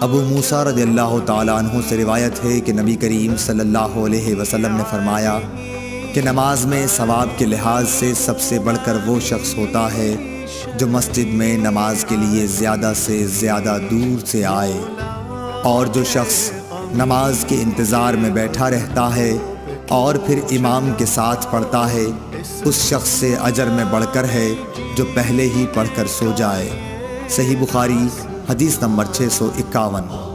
अबू मूसा रज़ियल्लाहु ताला अन्हु से रिवायत है कि नबी करीम सल्लल्लाहु अलैहि वसल्लम ने फरमाया कि नमाज में सवाब के लिहाज से सबसे बढ़कर वो शख्स होता है जो मस्जिद में नमाज के लिए ज़्यादा से ज़्यादा दूर से आए, और जो शख्स नमाज के इंतज़ार में बैठा रहता है और फिर इमाम के साथ पढ़ता है, उस शख्स से अजर में बढ़कर है जो पहले ही पढ़कर सो जाए। सही बुखारी हदीस नंबर 651।